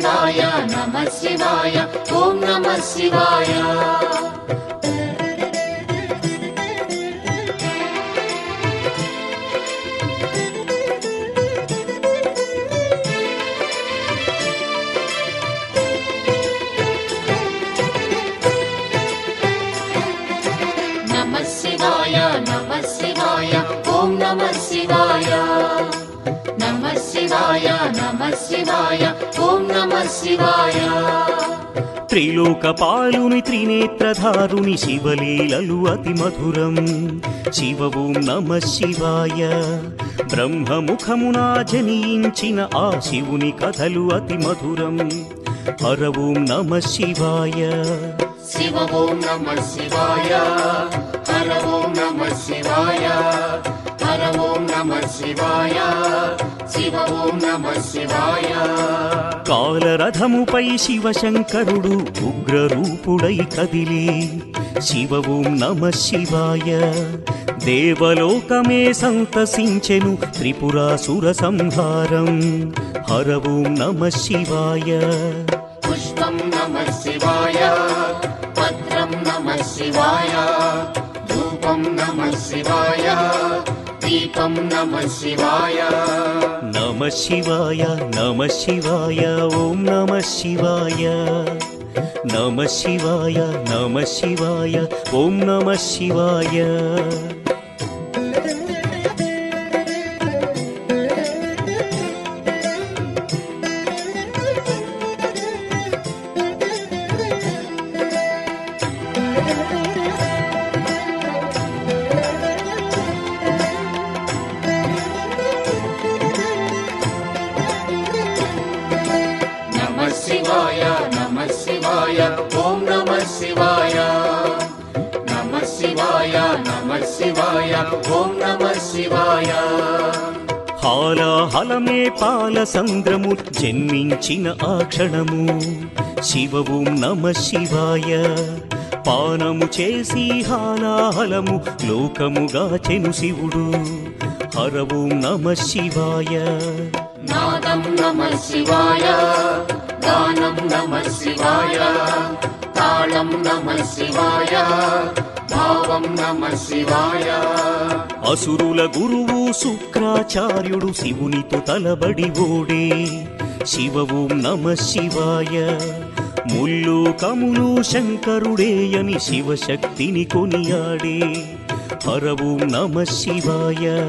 శివాయ నమః శివాయ ఓం నమః శివాయ. నమః శివాయ నమః శివాయ ఓం నమః శివాయ. నమః శివాయ నమః శివాయ ఓం నమః శివాయ. త్రిలోకపాలుని త్రినేత్రధారుని శివలీలలు అతి మధురం. శివ ఓం నమః శివాయ. బ్రహ్మముఖమున జనించిన ఆ శివుని కథలు అతి మధురం. హర ఓం నమః శివాయ. శివ ఓం నమః శివాయ. హర ఓం నమః శివాయ. హర ఓం నమః శివాయ. శివ ఓం నమః శివాయ. కాలరథముపై శివశంకరుడు ఉగ్రరూపుడై కదిలి శివ ఓం నమః శివాయ. దేవలోకమే సంతసించెను త్రిపురాసుర సంహారం. హర ఓం నమః శివాయ. పుష్పం నమః శివాయ. పత్రం నమః శివాయ. ధూపం నమః శివాయ. దీపం నమః శివాయ. నమః శివాయ నమః శివాయ ఓం నమః శివాయ. నమః శివాయ నమః శివాయ ఓం నమః శివాయ. ఓం నమః శివాయ. నమః శివాయ నమః శివాయ ఓం నమః శివాయ. హాలాహలమే పాల సంద్రము జన్మించిన ఆ క్షణము. శివ ఓం నమః శివాయ. పానము చేసి హాలాహలము లోకముగాచెను శివుడు. హర ఓం నమః శివాయ. నాదం నమః శివాయ. గానం నమః శివాయ. తాళం నమః శివాయ. భావం నమః శివాయ. అసురుల గురువు శుక్రాచార్యుడు శివునితో తలబడి ఓడే. శివ ఓం నమః శివాయ. ముల్లోకములు శంకరుడేయని శివశక్తిని కొనియాడే. హర ఓం నమః శివాయ.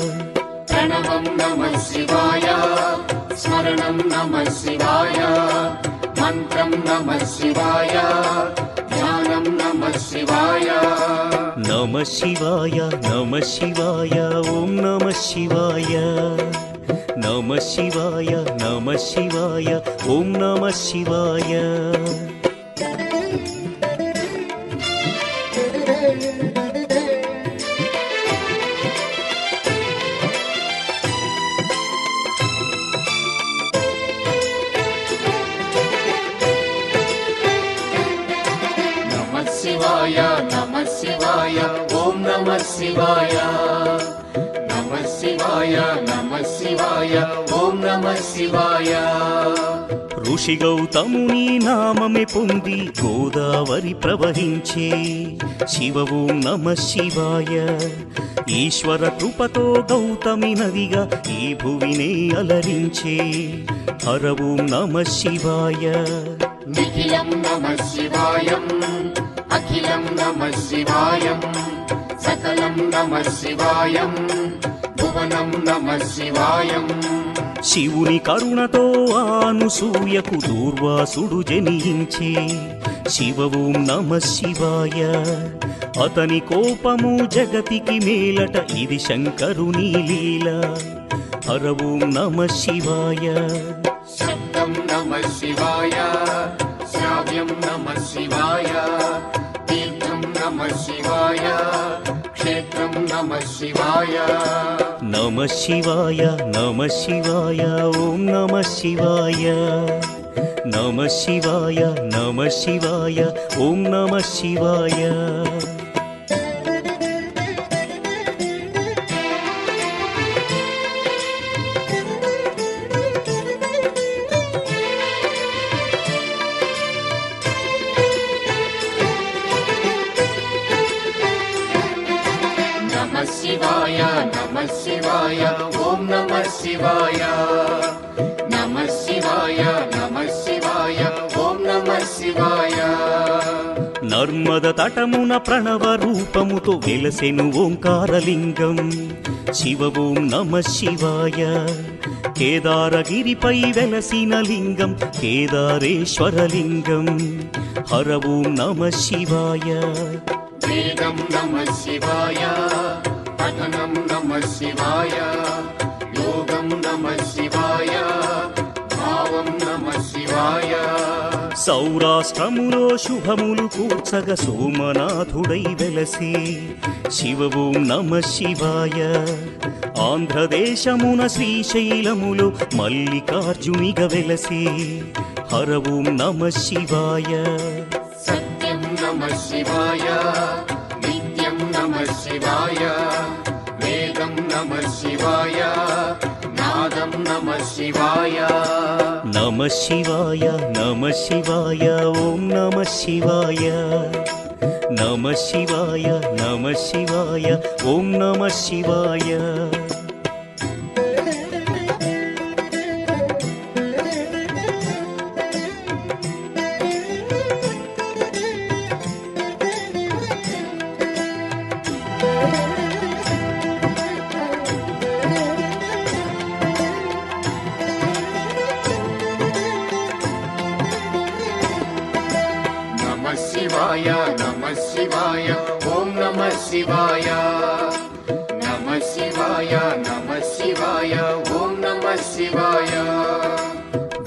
ప్రణవం నమః శివాయ. స్మరణం నమః శివాయ. మంత్రం నమః శివాయ. ధ్యానం నమః శివాయ. నమః శివాయ నమః శివాయ ఓం నమః శివాయ. నమః శివాయ నమః శివాయ ఓం నమః శివాయ. నమః శివాయ నమః శివాయ ఓం నమః శివాయ. నమః శివాయ నమః శివాయ ఓం నమః శివాయ. ఋషి గౌతముని నామమే పొంది గోదావరి ప్రవహించే. శివ ఓం నమః శివాయ. ఈశ్వర కృపతో గౌతమి నదిగా ఈ భువినే అలరించే. హర ఓం నమః శివాయ. నిఖిలం నమః శివాయం. అఖిలం నమః శివాయం. సకలం నమః శివాయం. భువనం నమః శివాయం. శివుని కరుణతో అనసూయకు దూర్వాసుడు జనించే. శివ ఓం నమః శివాయ. అతని కోపము జగతికి మేలట ఇది శంకరుని లీల. హర ఓం నమః శివాయ. శబ్దం నమః శివాయ. శ్రావ్యం నమః శివాయ. తీర్థం నమః శివాయ. క్షేత్రం నమః శివాయ. నమః శివాయ నమః శివాయ ఓం నమః శివాయ. నమః శివాయ నమః శివాయ ఓం నమః శివాయ. శివాయ నమః శివాయ ఓం నమః శివాయ నమః శివాయ నమః శివాయ ఓం నమః శివాయ నర్మద తటమున ప్రణవ రూపముతో వెలసెను ఓంకారలింగం శివ ఓం నమః శివాయ కేదారగిరిపై వెలసిన లింగం కేదారేశ్వరలింగం హర ఓం నమః శివాయ వేదం నమః శివాయ పఠనం నమః శివాయ యోగం నమః శివాయ భావం నమః శివాయ సౌరాష్ట్రములో శుభములు కూర్చగ సోమనాథుడై వెలసి శివ ఓం నమః శివాయ ఆంధ్రదేశమున శ్రీశైలములో మల్లికార్జునిగ వెలసి హర ఓం నమః శివాయ సత్యం నమః శివాయ నిత్యం నమః శివాయ వేదం నమః శివాయ నాదం నమః శివాయ నమః శివాయ నమః శివాయ ఓం నమః శివాయ నమః శివాయ నమః శివాయ ఓం నమః శివాయ నమః శివాయ నమః శివాయ ఓం నమః శివాయ నమః శివాయ నమః శివాయ ఓం నమః శివాయ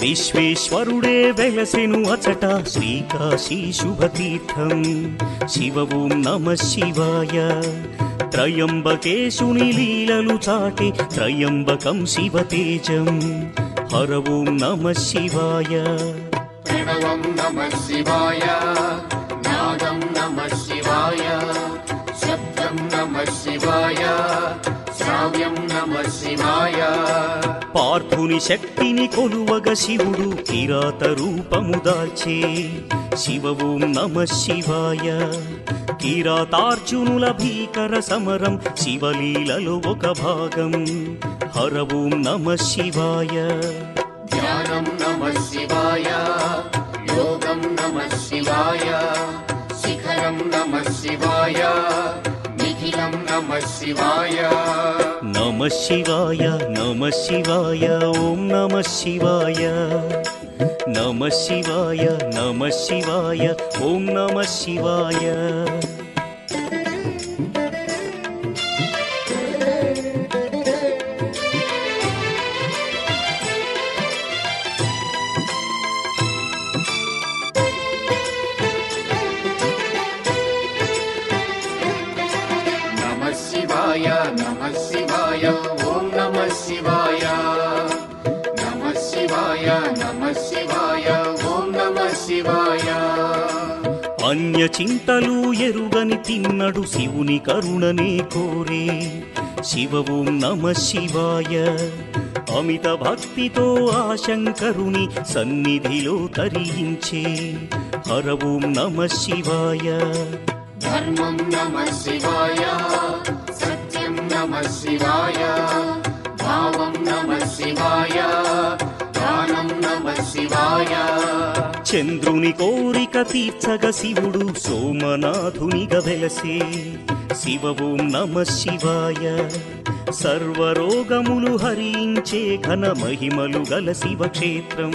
విశ్వేశ్వరుడే వెలసెను అచట శ్రీకాశీ శుభతీర్థం శివ ఓం నమః శివాయ త్రయంబకేశుని లీలలు చాటి త్రయంబకం శివతేజం హర ఓం నమః శివాయ ప్రణవం నమః శివాయ నాదం నమః శివాయ శబ్దం నమః శివాయ శ్రావ్యం నమః శివాయ పార్థుని శక్తిని కొలువగ శివుడు కిరాత రూపము దాల్చే శివ ఓం నమః శివాయ కిరాతార్జునుల భీకర సమరం శివలీలలో ఒక భాగం హర ఓం నమః శివాయ ధ్యానం నమః శివాయ యోగం నమః శివాయ శిఖరం నమః శివాయ నిఖిలం నమః శివాయ నమః శివాయ నమః శివాయ ఓం నమః శివాయ నమః శివాయ నమః శివాయ ఓం నమః శివాయ నమః శివాయ నమః శివాయ ఓం నమః శివాయ నమః శివాయ నమః శివాయ ఓం నమః శివాయ అన్య చింతలు ఎరుగని తిన్నడు శివుని కరుణనే కోరే శివ ఓం నమః శివాయ అమిత భక్తితో ఆ శంకరుని సన్నిధిలో తరించే హర ఓం నమః శివాయ ధర్మం నమః శివాయ సత్యం నమః శివాయ భావం నమః శివాయ దానం నమః శివాయ చంద్రుని కోరిక తీర్చగ శివుడు సోమనాథునిగ వెలసే శివ ఓం నమః శివాయ సర్వరోగములు హరించే ఘన మహిమలు గల శివక్షేత్రం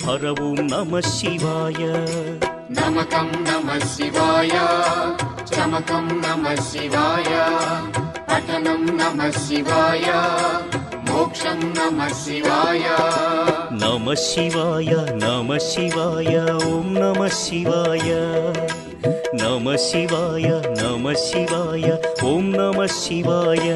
హర ఓం నమః శివాయ నమకం నమః శివాయ చమకం నమః శివాయ పఠనం నమః శివాయ మోక్షం నమః శివాయ నమః శివాయ నమః శివాయ ఓం నమః శివాయ నమః శివాయ నమః శివాయ ఓం నమః శివాయ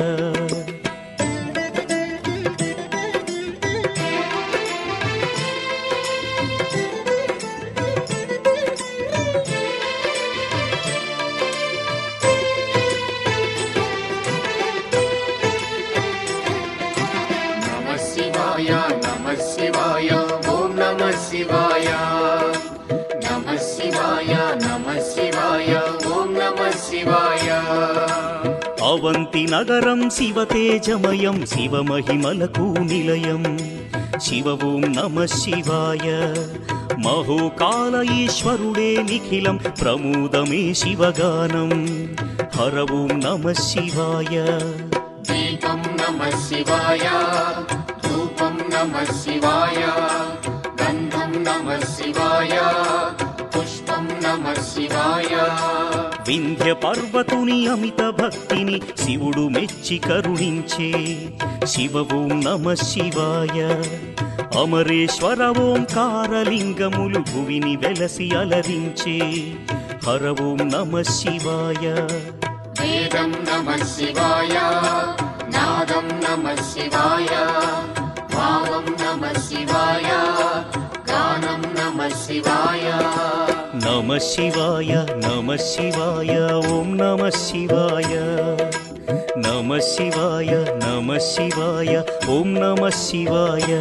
నమః శివాయ నమః శివాయ ఓం నమః శివాయ నమః శివాయ నమః శివాయ ఓం నమః శివాయ అవంతి నగరం శివతేజమయం శివమహిమలకు నిలయం శివ ఓం నమః శివాయ మహోకాల ఈశ్వరుడే నిఖిలం ప్రమోదమే శివగానం హర ఓం నమః శివాయ దీపం నమః శివాయ ధూపం నమః శివాయ గంధం నమః శివాయ పుష్పం నమః శివాయ వింధ్య పర్వతుని అమిత భక్తిని శివుడు మెచ్చి కరుణించే శివ ఓం నమః శివాయ అమరేశ్వర ఓంకారలింగములు భువిని వెలసి అలరించే హర ఓం నమః శివాయ వేదం నమః శివాయ నాదం నమః శివాయ భావం నమః శివాయ గానం నమః శివాయ నమః శివాయ నమః శివాయ ఓం నమః శివాయ నమః శివాయ నమః శివాయ ఓం నమః శివాయ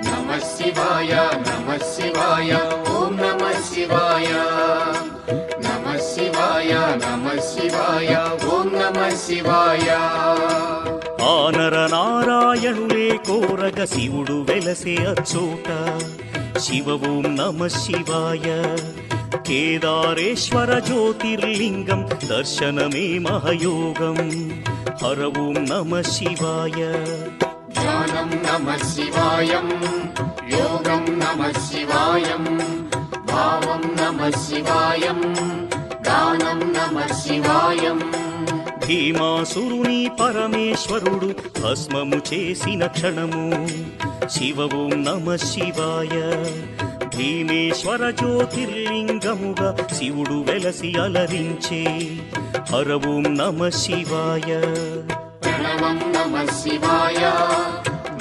నమః శివాయ నమః శివాయ ఓం నమః శివాయ నమః శివాయ నమః శివాయ ఓం నమః శివాయ ఆనర నారాయణులే కోరగ శివుడు వెలసే అచ్చోట శివ ఓం నమః శివాయ కేదారేశ్వర జ్యోతిర్లింగం దర్శనమే మహయోగం హర ఓం నమః శివాయ ధ్యానం నమః శివాయం యోగం నమః శివాయం భావం నమః శివాయం గానం నమః శివాయం భీమాసురుని పరమేశ్వరుడు భస్మము చేసిన క్షణము శివ ఓం నమః శివాయ భీమేశ్వర జ్యోతిర్లింగముగా శివుడు వెలసి అలరించే హర ఓం నమః శివాయ ప్రణవం నమః శివాయ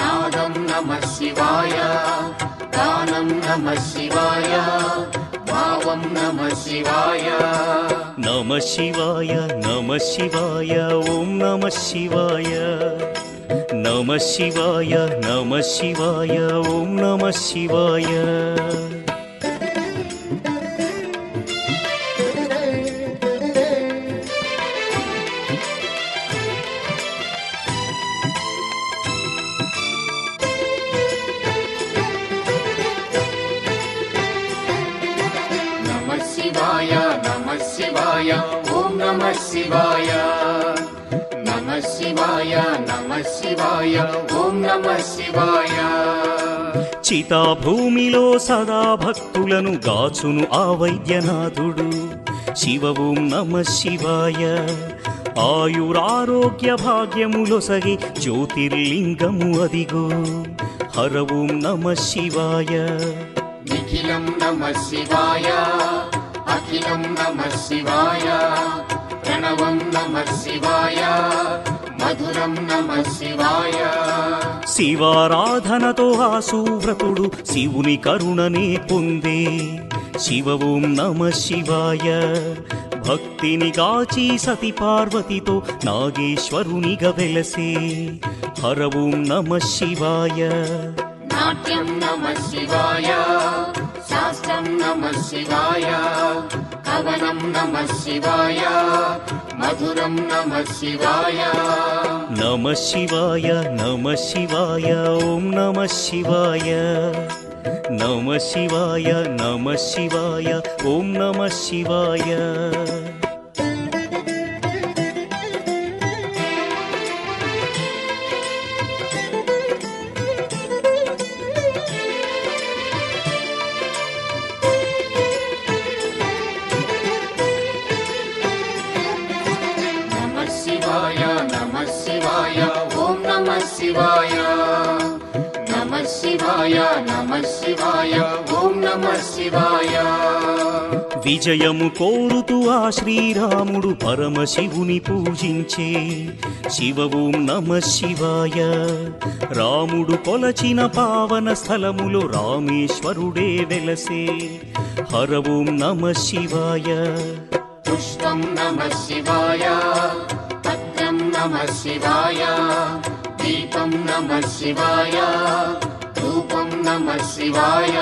నాదం నమః శివాయ గానం నమః శివాయ భావం నమః శివాయ నమః శివాయ నమః శివాయ ఓం నమః శివాయ నమః శివాయ నమః శివాయ ఓం నమః శివాయ నమః శివాయ నమః శివాయ ఓం నమః శివాయ నమః శివాయ నమః శివాయ ఓం నమః శివాయ చితాభూమిలో సదా భక్తులను గాచును ఆ వైద్యనాథుడు శివ ఓం నమః శివాయ ఆయురారోగ్య భాగ్యములొసగి జ్యోతిర్లింగము అదిగో హర ఓం నమః శివాయ నిఖిలం నమః శివాయ అఖిలం నమః శివాయ ప్రణవం నమః శివాయ మధురం నమః శివాయ శివారాధనతో ఆ సువ్రతుడు శివుని కరుణనే పొందే శివ ఓం నమః శివాయ భక్తిని గాచి సతి పార్వతితో నాగేశ్వరునిగా వెలసే హర ఓం నమః శివాయ నాట్యం నమః శివాయ శాస్త్రం నమః శివాయ కవనం నమః శివాయ మధురం నమః శివాయ నమః శివాయ నమః శివాయ ఓం నమః శివాయ నమః శివాయ నమః శివాయ ఓం నమః శివాయ నమః శివాయ నమః శివాయ ఓం నమః శివాయ నమః శివాయ నమః శివాయ ఓం నమః శివాయ. విజయము కోరుతూ ఆ శ్రీరాముడు పరమశివుని పూజించే శివ ఓం నమః శివాయ. రాముడు కొలచిన పావన స్థలములో రామేశ్వరుడే వెలసే హర ఓం నమః శివాయ. పుష్పం నమః శివాయ, పత్రం నమః శివాయ, దీపం నమః శివాయ, ధూపం నమః శివాయ.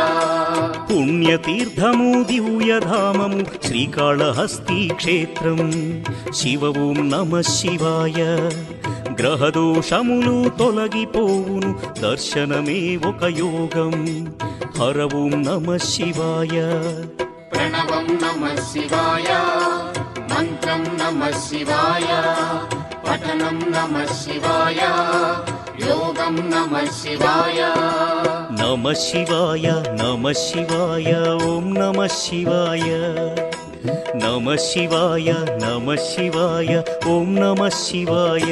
పుణ్యతీర్థము దివ్యధామము శ్రీకాళహస్తి క్షేత్రం శివ ఓం నమః శివాయ. గ్రహదోషములు తొలగిపోవును దర్శనమే ఒక యోగం హర ఓం నమః శివాయ. ప్రణవం నమః శివాయ, మంత్రం నమః శివాయ, పఠనం నమః శివాయ, యోగం నమః శివాయ. నమః శివాయ నమః శివాయ ఓం నమః శివాయ. నమః శివాయ నమః శివాయ ఓం నమః శివాయ.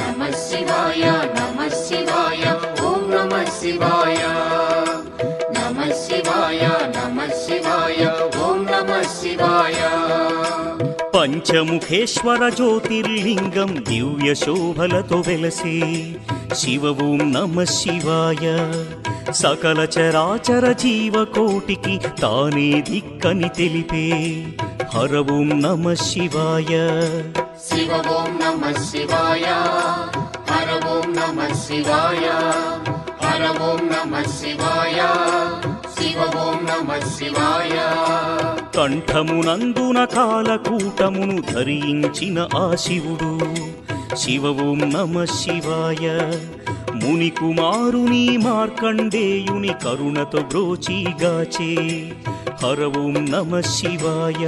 నమః శివాయ నమః శివాయ ఓం నమః శివాయ. నమః శివాయ నమః శివాయ ఓం నమః శివాయ. పంచముఖేశ్వర జ్యోతిర్లింగం దివ్య శోభలతో వెలసే శివ ఓం నమః శివాయ. సకల చరాచర జీవకోటికి తానే దిక్కని తెలిపే హర ఓం నమః శివాయ. శివ ఓం నమః శివాయ, హర ఓం నమః శివాయ, హర ఓం నమః శివాయ, శివ ఓం నమః శివాయ. కంఠమునందున కాలకూటమును ధరించిన ఆ శివుడు శివ ఓం నమః శివాయ. ముని కుమారుని మార్కండేయుని కరుణతో బ్రోచిగాచే హర ఓం నమః శివాయ.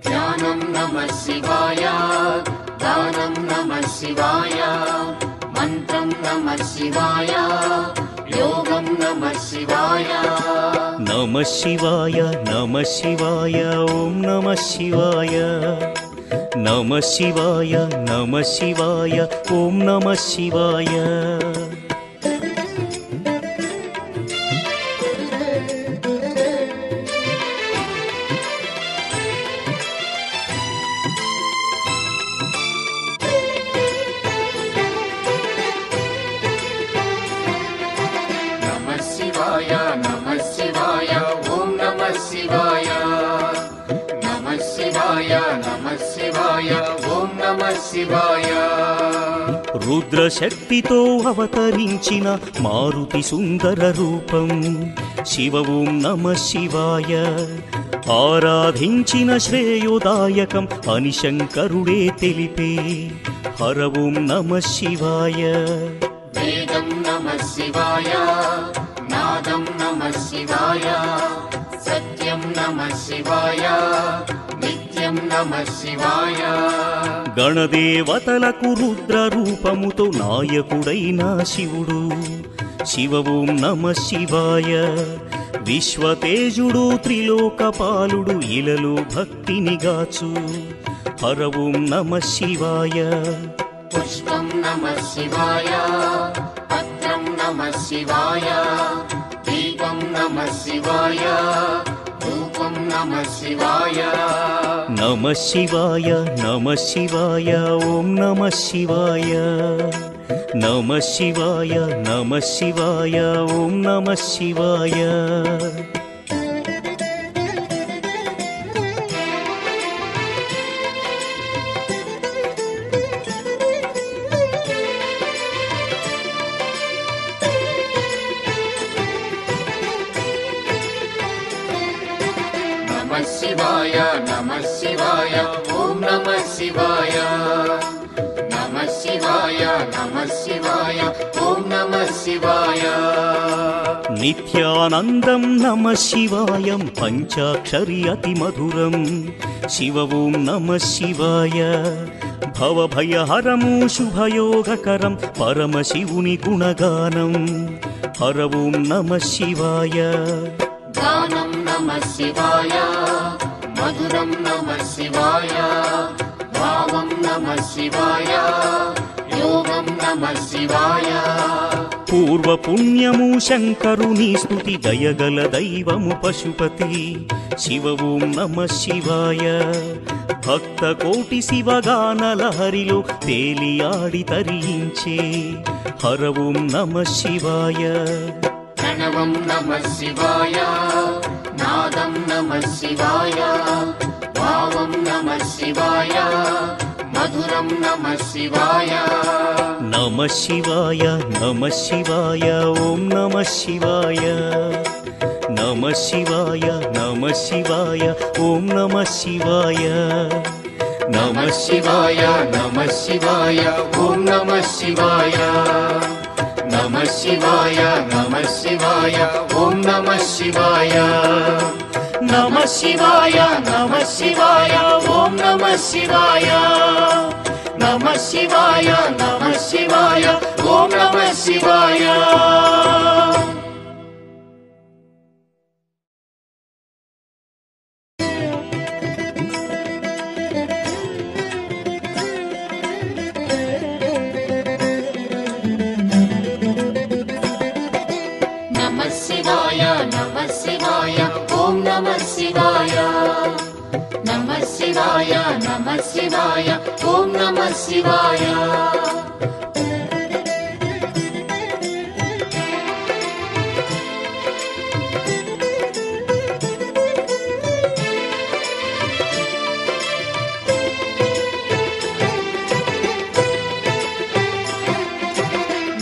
ధ్యానం నమః శివాయ, దానం నమః శివాయ, మంత్రం నమః శివాయ, యోగం నమః శివాయ. నమః శివాయ నమః శివాయ ఓం నమః శివాయ. నమః శివాయ నమః శివాయ ఓం నమః శివాయ. నమః శివాయ నమః శివాయ ఓం నమః శివాయ. నమః శివాయ నమః శివాయ ఓం నమః శివాయ. రుద్రశక్తితో అవతరించిన మారుతి సుందర రూపం శివ ఓం నమః శివాయ. ఆరాధించిన శ్రేయోదాయకం అని శంకరుడే తెలిపే హర ఓం నమః శివాయ. వేదం నమః శివాయ, నాదం నమః శివాయ, సత్యం నమః శివాయ, నిత్యం నమః శివాయ. గణదేవతలకు రుద్ర రూపముతో నాయకుడైన శివుడు శివ ఓం నమః శివాయ. విశ్వతేజుడు త్రిలోకపాలుడు ఇలలో భక్తిని గాచు హర ఓం నమః శివాయ. పుష్పం నమః శివాయ, పత్రం నమః శివాయ, దీపం నమః శివాయ, ధూపం నమః శివాయ. నమః శివాయ నమః శివాయ ఓం నమః శివాయ. నమః శివాయ నమః శివాయ ఓం నమః శివాయ. నమః శివాయ నమః శివాయ ఓం నమః శివాయ. నమః శివాయ నమః శివాయ ఓం నమః శివాయ. నిత్యానందం నమః శివాయం పంచాక్షరి అతి మధురం శివ ఓం నమః శివాయ. భవభయహరము శుభయోగకరం పరమశివుని గుణగానం హర ఓం నమః శివాయ గానం నమః శివాయ మధురం నమః శివాయ భావం నమః శివాయ యోగం నమః శివాయ పూర్వ పుణ్యము శంకరుని స్తుతి దయగల దైవము పశుపతి శివ ఓం నమః శివాయ భక్త కోటి శివగాన లహరిలో తేలియాడి తరించే హర ఓం నమః శివాయ ప్రణవం నమః శివాయ నాదం నమః శివాయ భావం నమః శివాయ మధురం నమః శివాయ నమః శివాయ నమః శివాయ ఓం నమః శివాయ నమః శివాయ నమః శివాయ ఓం నమః శివాయ నమః శివాయ నమః శివాయ ఓం నమః శివాయ నమః శివాయ నమః శివాయ ఓం నమః శివాయ నమః శివాయ నమః శివాయ ఓం నమః శివాయ నమః శివాయ నమః శివాయ ఓం నమః శివాయ నమః శివాయ నమః శివాయ ఓం నమః శివాయ నమః శివాయ నమః శివాయ ఓం నమః శివాయ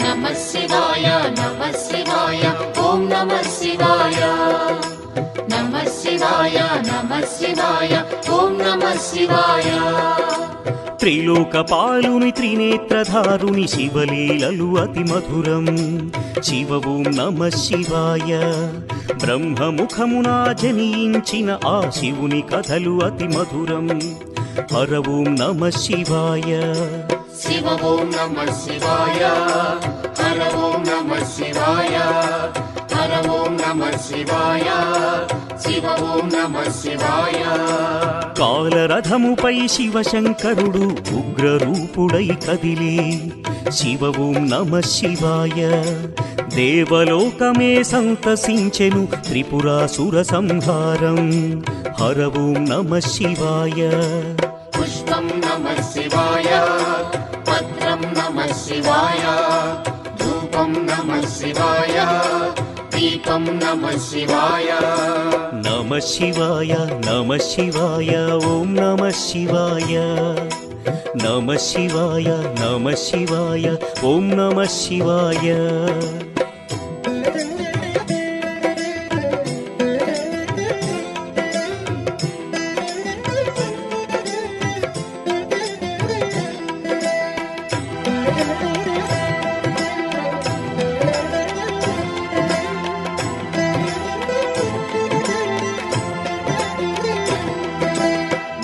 నమః శివాయ నమః శివాయ ఓం నమః శివాయ నమః శివాయ నమః శివాయ ఓం నమః శివాయ త్రిలోకపాలుని త్రినేత్రధారుని శివలీలలు అతి మధురం శివ ఓం నమః శివాయ బ్రహ్మముఖమున జనించిన ఆ శివుని కథలు అతి మధురం హర ఓం నమః శివాయ శివ ఓం నమః శివాయ హర ఓం నమః శివాయ హర ఓం నమః శివాయ శివ ఓం నమః శివాయ కాలరథముపై శివశంకరుడు ఉగ్రరూపుడై కదిలి శివ ఓం నమః శివాయ దేవలోకమే సంతసించెను త్రిపురాసుర సంహారం హర ఓం నమః శివాయ పుష్పం నమః శివాయ పత్రం నమః శివాయ ధూపం నమః శివాయ దీపం నమః శివాయ నమః శివాయ నమః శివాయ ఓం నమః శివాయ నమః శివాయ నమః శివాయ ఓం నమః శివాయ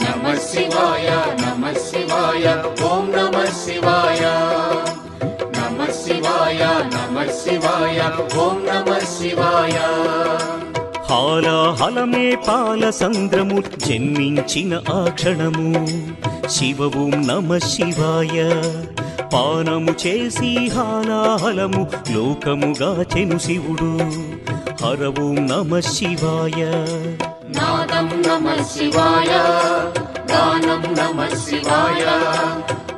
నమః శివాయ నమః శివాయ ఓం నమః శివాయ నమః శివాయ నమః శివాయ ఓం నమః శివాయ హాలాహలమే పాలసంద్రము జన్మించిన ఆ క్షణము శివ ఓం నమః శివాయ పానము చేసి హాలాహలము లోకముగాచెను శివుడు హర ఓం నమః శివాయ నాదం నమః శివాయ గానం నమః శివాయ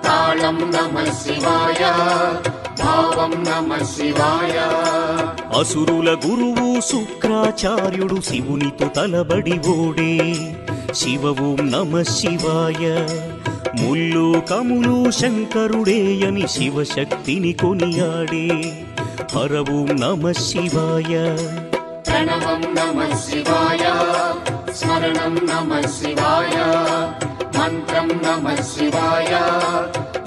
తాళం నమః శివాయ భావం నమః శివాయ అసురుల గురువు శుక్రాచార్యుడు శివునితో తలబడి ఓడే శివ ఓం నమః శివాయ ముల్లోకములు శంకరుడేయని శివశక్తిని కొనియాడే హర ఓం నమః శివాయ ప్రణవం నమః శివాయ స్మరణం నమః శివాయ మంత్రం నమః శివాయ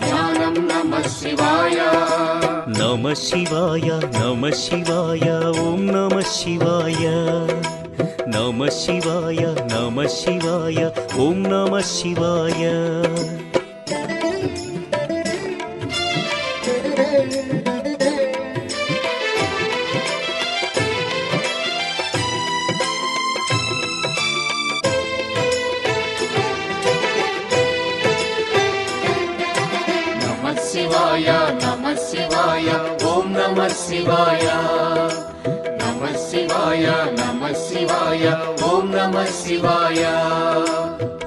ధ్యానం నమః శివాయ నమః శివాయ నమః శివాయ ఓం నమః శివాయ నమః శివాయ నమః శివాయ ఓం నమః శివాయ శివాయ నమః శివాయ ఓం నమః శివాయ నమః శివాయ నమః శివాయ ఓం నమః శివాయ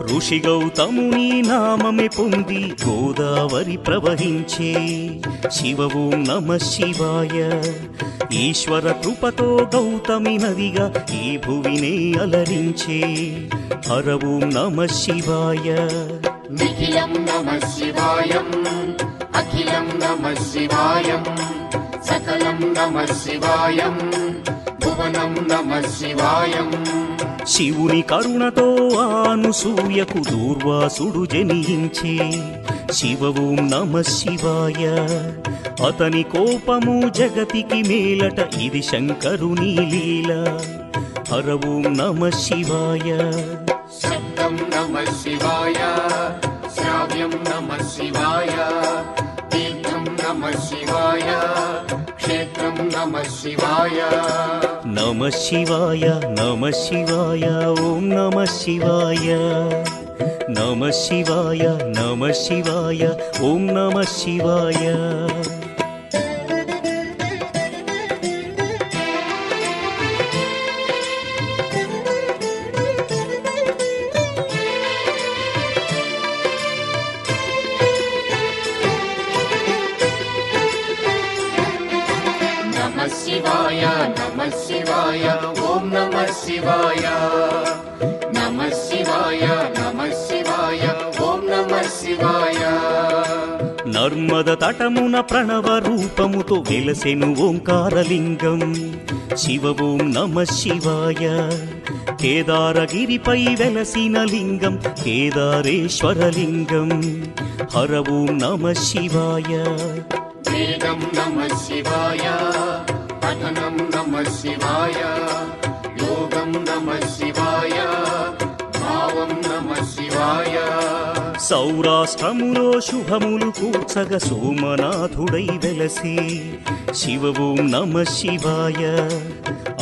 ఋషి గౌతముని నామమే పొంది గోదావరి ప్రవహించే శివ ఓం నమః శివాయ ఈశ్వర కృపతో గౌతమి నదిగా ఈ భువినే అలరించే హర ఓం నమః శివాయ నిఖిలం నమః శివాయం అఖిలం నమః శివాయం సకలం నమః శివాయం భువనం నమః శివాయం శివుని కరుణతో అనసూయకు దూర్వాసుడు జనించే శివ ఓం నమః శివాయ అతని కోపము జగతికి మేలట ఇది శంకరుని లీల హర ఓం నమః శివాయ శబ్దం నమః శివాయ శ్రావ్యం నమః శివాయ తీర్థం నమః శివాయ క్షేత్రం నమః శివాయ నమః శివాయ నమః శివాయ ఓం నమః శివాయ నమః శివాయ నమః శివాయ ఓం నమః శివాయ నమః శివాయ నమః శివాయ ఓం నమః శివాయ నమః శివాయ నమః శివాయ ఓం నమః శివాయ నర్మద తటమున ప్రణవ రూపముతో వెలసెను ఓంకారలింగం శివ ఓం నమః శివాయ కేదారగిరిపై వెలసిన లింగం కేదారేశ్వరలింగం హర ఓం నమః శివాయ వేదం నమః శివాయ పఠనం నమః శివాయ యోగం నమః శివాయ భావం నమః శివాయ సౌరాష్ట్రములో శుభములు కూర్చగ సోమనాథుడై వెలసి శివ ఓం నమః శివాయ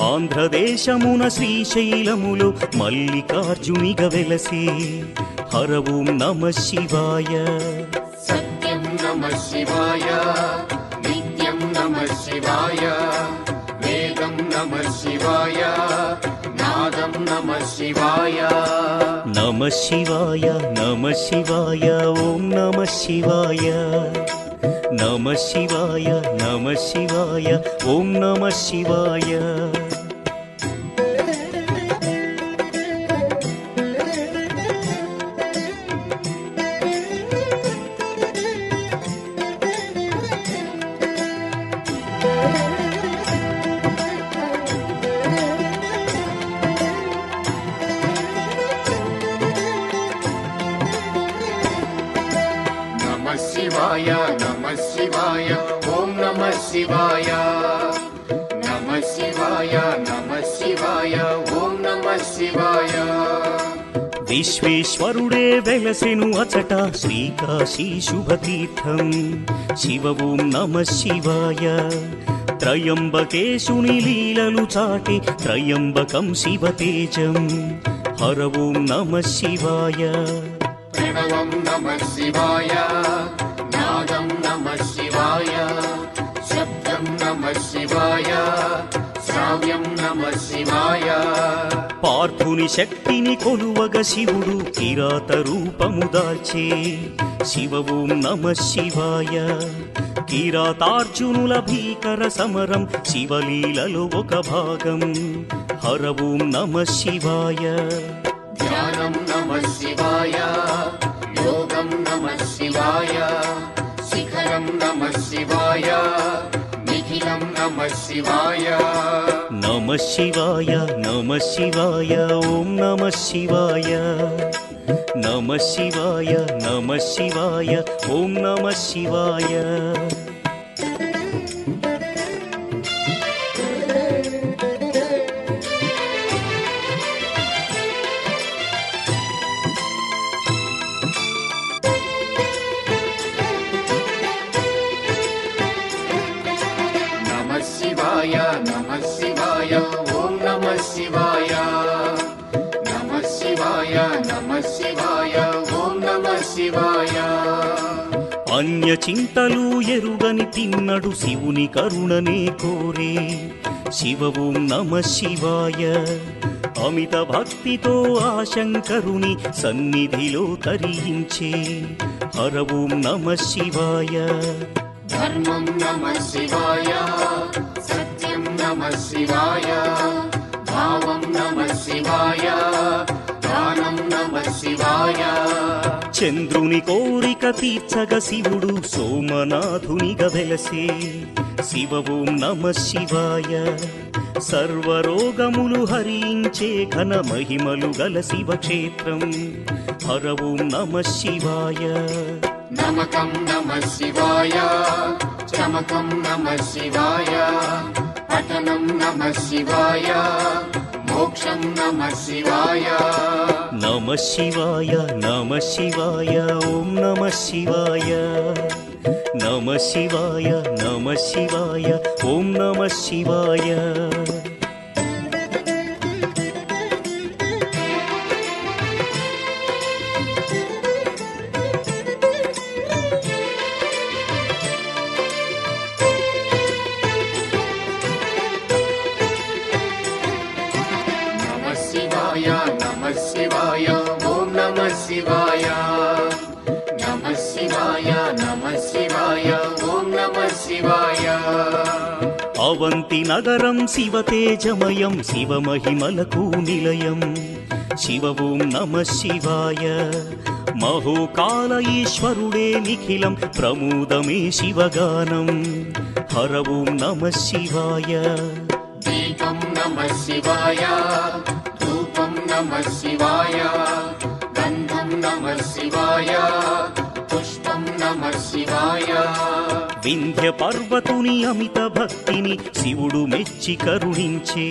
ఆంధ్రదేశమున శ్రీశైలములో మల్లికార్జునిగా వెలసి హర ఓం నమః శివాయ సత్యం నమః శివాయ నిత్యం నమః శివాయ వేదం నమః శివాయ నాదం నమః శివాయ నమః శివాయ నమః శివాయ ఓం నమః శివాయ నమః శివాయ నమః శివాయ ఓం నమః శివాయ నమః శివాయ నమః శివాయ ఓం నమః శివాయ నమః శివాయ నమః శివాయ ఓం నమః శివాయ విశ్వేశ్వరుడే వెలసెను అచట శ్రీకాశీ శుభతీర్థం శివ ఓం నమః శివాయ త్రయంబకేశుని లీలలు చాటి త్రయంబకం శివతేజం హర ఓం నమః శివాయ ప్రణవం నమః శివాయ నాదం నమః శివాయ శబ్దం నమః శివాయ శ్రావ్యం నమః శివాయ పార్థుని శక్తిని కొలువగ శివుడు కిరాత రూపము దాల్చే శివ ఓం నమః శివాయ కిరాతార్జునుల భీకర సమరం శివలీలలో ఒక భాగం హర ఓం నమః శివాయ ధ్యానం నమః శివాయ యోగం నమః శివాయ శిఖరం నమః శివాయ నిఖిలం నమః శివాయ నమః శివాయ నమః శివాయ ఓం నమః శివాయ నమః శివాయ నమః శివాయ ఓం నమః శివాయ అన్య చింతలు ఎరుగని తిన్నడు శివుని కరుణనే కోరే శివ ఓం నమ శివాయ. అమిత భక్తితో ఆ శంకరుని సన్నిధిలో తరించే హర ఓం నమ శివాయ. ధర్మం నమ శివాయ, సత్యం నమ శివాయ, భావం నమ శివాయ, దానం నమ శివాయ. చంద్రుని కోరిక తీర్చగ శివుడు సోమనాథునిగా వెలసే శివ ఓం నమ శివాయ. సర్వరోగములు హరించే ఘన మహిమలు గల శివక్షేత్రం హర ఓం నమ శివాయ. నమకం నమ శివాయ, చమకం నమ శివాయ, పఠనం నమ శివాయ, మోక్షం నమ శివాయ. నమ శివాయ నమ శివాయ ఓం నమ శివాయ. నమ శివాయ నమ శివాయ ఓం నమ శివాయ. శివాయ ఓం నమ శివాయ. నమ శివాయ నమ శివాయ ఓం నమ శివాయ. అవంతి నగరం శివ తేజమయం శివ మహిమలకు నిలయం శివ ఓం నమ శివాయ. మహోకాల ఈశ్వరుడే నిఖిలం ప్రమోదమే శివగానం హర ఓం నమ శివాయ. దీపం నమ శివాయ, ధూపం నమ శివాయ, గంధం నమ శివాయ, పుష్పం నమ శివాయ. వింధ్య పర్వతుని అమిత భక్తిని శివుడు మెచ్చి కరుణించే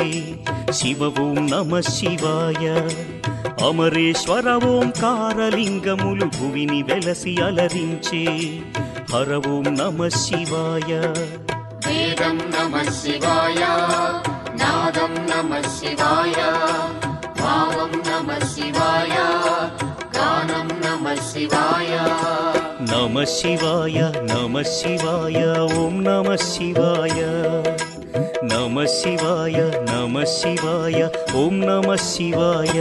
శివ ఓం నమ శివాయ. అమరేశ్వర ఓంకారలింగములు భువిని వెలసి అలరించే హర ఓం నమ శివాయ. వేదం నమ శివాయ, నాదం నమ శివాయ, భావం నమ శివాయ, గానం నమ శివాయ. నమ శివాయ నమ శివాయ ఓం నమ శివాయ. నమ శివాయ నమ శివాయ ఓం నమ శివాయ.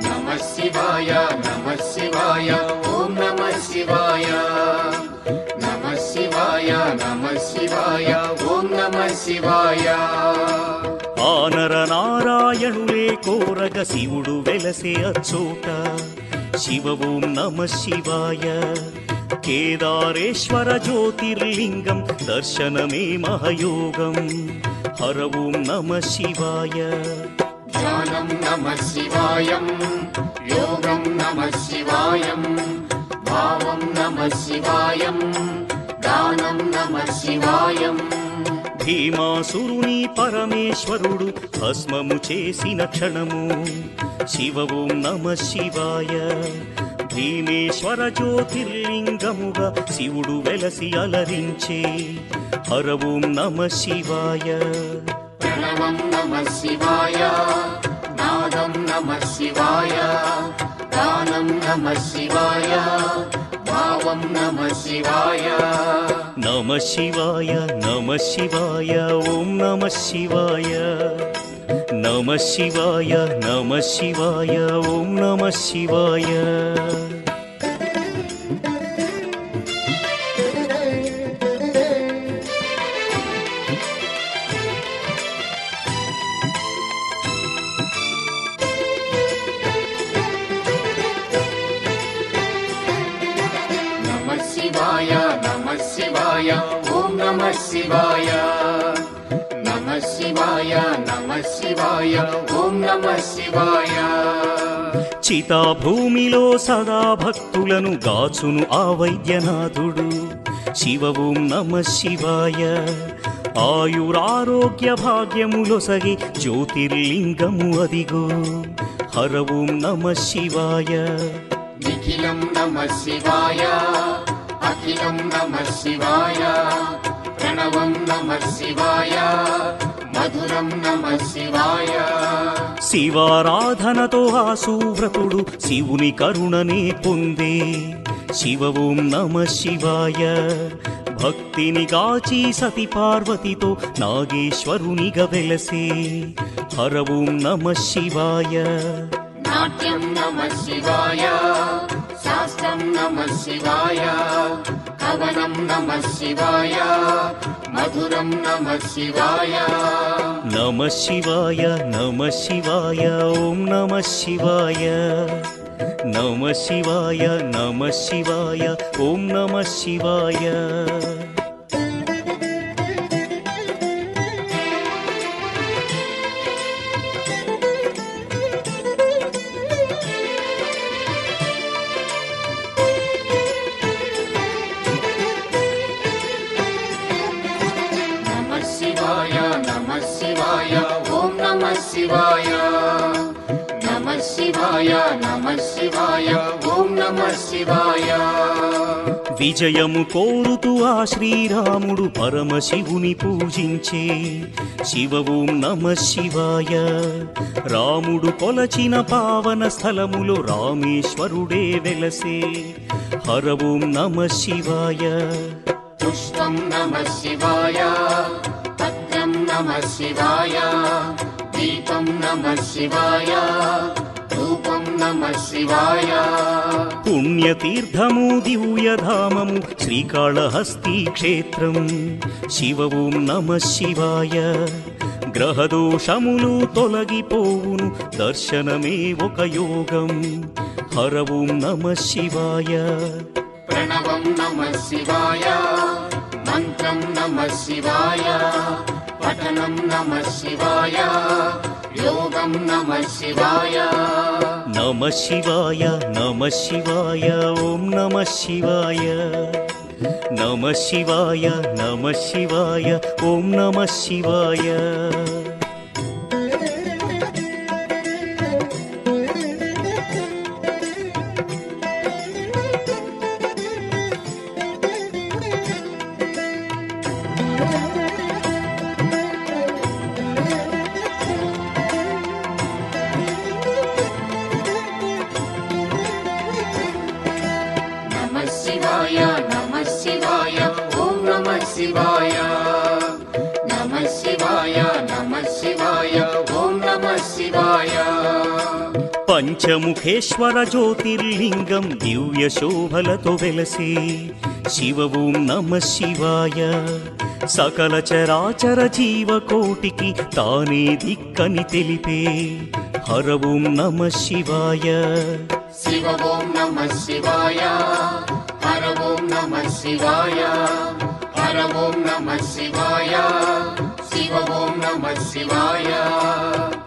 నమ శివాయ నమ శివాయ ఓం నమ శివాయ. నమ శివాయ నమ శివాయ ఓం నమ శివాయ. ఆనర నారాయణులే కోరగ శివుడు వెలసే అచ్చోట శివ ఓం నమ శివాయ. కేదారేశ్వర జ్యోతిర్లింగం దర్శనమే మహయోగం హర ఓం నమ శివాయ. ధ్యానం నమ శివాయం, యోగం నమ శివాయం, భావం నమ శివాయం, దానం నమ శివాయం. భీమాసురుని పరమేశ్వరుడు భస్మము చేసిన క్షణము శివ ఓం నమ శివాయ. భీమేశ్వర జ్యోతిర్లింగముగా శివుడు వెలసి అలరించే హర ఓం నమ శివాయ. ప్రణవం నమ శివాయ, నాదం నమ శివాయ, గానం నమ శివాయ, భావం నమ శివాయ. నమ శివాయ నమ శివాయ ఓం నమ శివాయ. నమ శివాయ నమ శివాయ ఓం నమ శివాయ. నమ శివాయ నమ శివాయ ఓం నమ శివాయ. నమ శివాయ నమ శివాయ ఓం నమ శివాయ. చితాభూమిలో సదా భక్తులను గాచును ఆ వైద్యనాథుడు శివ ఓం నమ శివాయ. ఆయురారోగ్య భాగ్యములొసగి జ్యోతిర్లింగము అదిగో హర ఓం నమః శివాయ నిఖిలం నమః శివాయ అఖిలం నమః శివాయ ప్రణవం నమః శివాయ మధురం నమః శివాయ శివారాధనతో ఆ సువ్రతుడు శివుని కరుణనే పొందే శివ ఓం నమః శివాయ భక్తిని గాచి సతి పార్వతితో నాగేశ్వరునిగా వెలసే హర ఓం నమః శివాయ నాట్యం నమః శివాయ శాస్త్రం నమః శివాయ కవనం నమః శివాయ మధురం నమః శివాయ నమః శివాయ నమః శివాయ ఓం నమః శివాయ నమః శివాయ నమః శివాయ ఓం నమః శివాయ నమః శివాయ ఓం నమః శివాయ నమః శివాయ నమః శివాయ ఓం నమః శివాయ విజయము కోరుతూ ఆ శ్రీరాముడు పరమశివుని పూజించే శివ ఓం నమః శివాయ రాముడు కొలచిన పావన స్థలములో రామేశ్వరుడే వెలసే హర ఓం నమః శివాయ పుష్పం నమః శివాయ పత్రం నమః శివాయ దీపం నమః శివాయ ధూపం నమః శివాయ పుణ్యతీర్థము దివ్యధామము శ్రీకాళహస్తి క్షేత్రం శివ ఓం నమః శివాయ గ్రహదోషములు తొలగిపోవును దర్శనమే ఒక యోగం హర ఓం నమః శివాయ ప్రణవం నమః శివాయ మంత్రం నమః శివాయ పఠనం నమః శివాయ యోగం నమః శివాయ నమః శివాయ నమః శివాయ ఓం నమః శివాయ నమః శివాయ నమః శివాయ ఓం నమః శివాయ నమః శివాయ ఓం నమః శివాయ నమః శివాయ నమః శివాయ ఓం నమః శివాయ పంచముఖేశ్వర జ్యోతిర్లింగం దివ్య శోభలతో వెలసే శివ ఓం నమః శివాయ సకల చరాచర జీవకోటికి తానే దిక్కని తెలిపే హర ఓం నమః శివాయ శివ ఓం నమః శివాయ హర ఓం నమః శివాయ హర ఓం నమః శివాయ శివ ఓం నమః శివాయ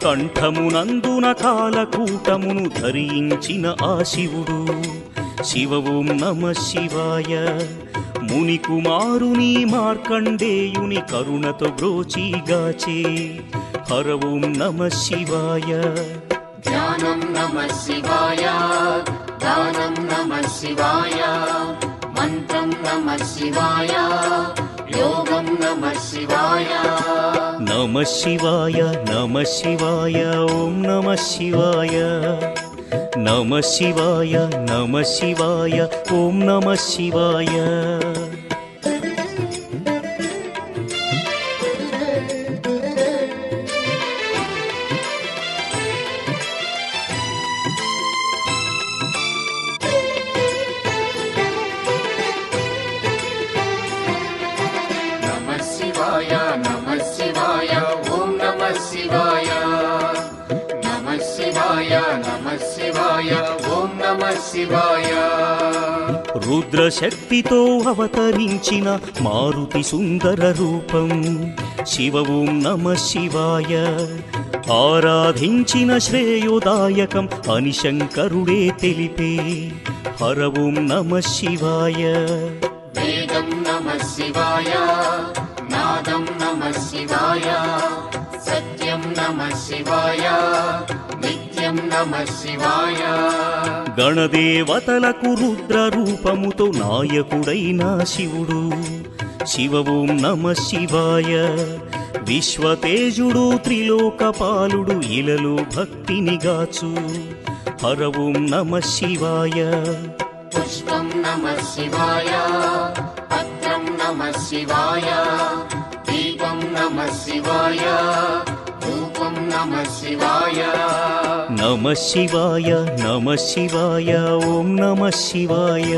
కంఠమునందున కాలకూటమును ధరించిన ఆ శివుడు శివ ఓం నమః శివాయ ముని కుమారుని మార్కండేయుని కరుణతో బ్రోచిగాచే హర ఓం నమః శివాయ ధ్యానం నమః శివాయ దానం నమః శివాయ మంత్రం నమః శివాయ యోగం నమః శివాయ నమః శివాయ నమః శివాయ ఓం నమః శివాయ నమః శివాయ నమః శివాయ ఓం నమః శివాయ నమః శివాయ ఓం నమః శివాయ నమః శివాయ నమః శివాయ ఓం నమః శివాయ రుద్రశక్తితో అవతరించిన మారుతి సుందర రూపం శివ ఓం నమః శివాయ ఆరాధించిన శ్రేయోదాయకం అని శంకరుడే తెలిపే హర ఓం నమః శివాయ వేదం నమః శివాయ నాదం నమః नमः शिवाय सत्यं नमः शिवाय नित्यं नमः शिवाय గణదేవతలకు రుద్ర రూపముతో నాయకుడైన శివుడు శివ ఓం నమః శివాయ విశ్వతేజుడు త్రిలోకపాలుడు ఇలలో భక్తిని గాచు హర ఓం నమః శివాయ पुष्पं नमः शिवाय पत्रं नमः शिवाय दीपं नमः शिवाय धूपं नमः शिवाय నమః శివాయ నమః శివాయ ఓం నమః శివాయ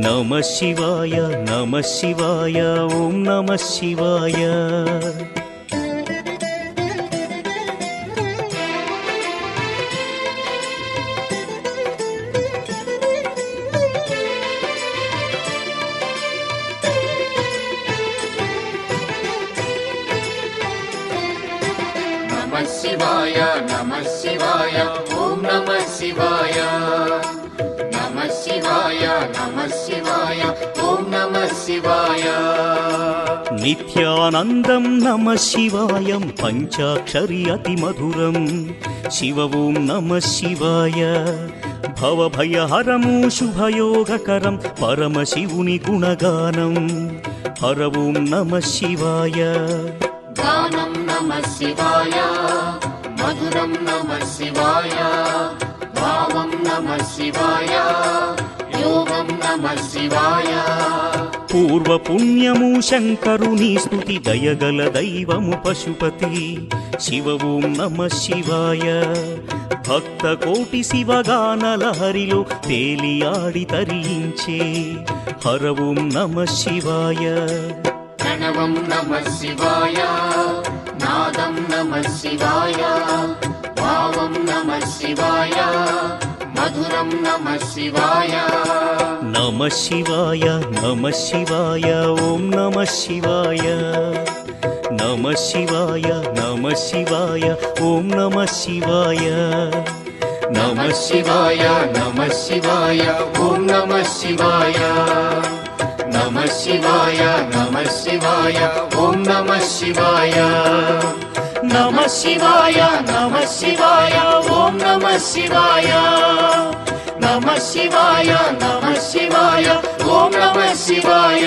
నమః శివాయ నమః శివాయ ఓం నమః శివాయ नमः शिवाय ओम नमः शिवाय नमः शिवाय ओम नमः शिवाय నిత్యానందం నమః శివాయం పంచాక్షరి అతి మధురం శివ ఓం నమః శివాయ భవభయహరము శుభయోగకరం పరమశివుని గుణగానం హర ఓం నమః శివాయ गानं नमः शिवाय मधुरं नमः शिवाय भावं नमः शिवाय योगं नमः शिवाय పూర్వ పుణ్యము శంకరుని స్తుతి దయగల దైవము పశుపతి శివ ఓం నమః శివాయ భక్త కోటి శివగానల హరిలో తేలియాడి తరించే హర ఓం నమః శివాయ प्रणवं नमः शिवाय नादं नमः शिवाय भावं नमः शिवाय मधुरं नमः शिवाय నమః శివాయ నమః శివాయ ఓం నమః శివాయ నమః శివాయ నమః శివాయ ఓం నమః శివాయ नमः शिवाय ओम नमः शिवाय नमः शिवाय ओम नमः शिवाय नमः शिवाय ओम नमः शिवाय नमः शिवाय ओम नमः शिवाय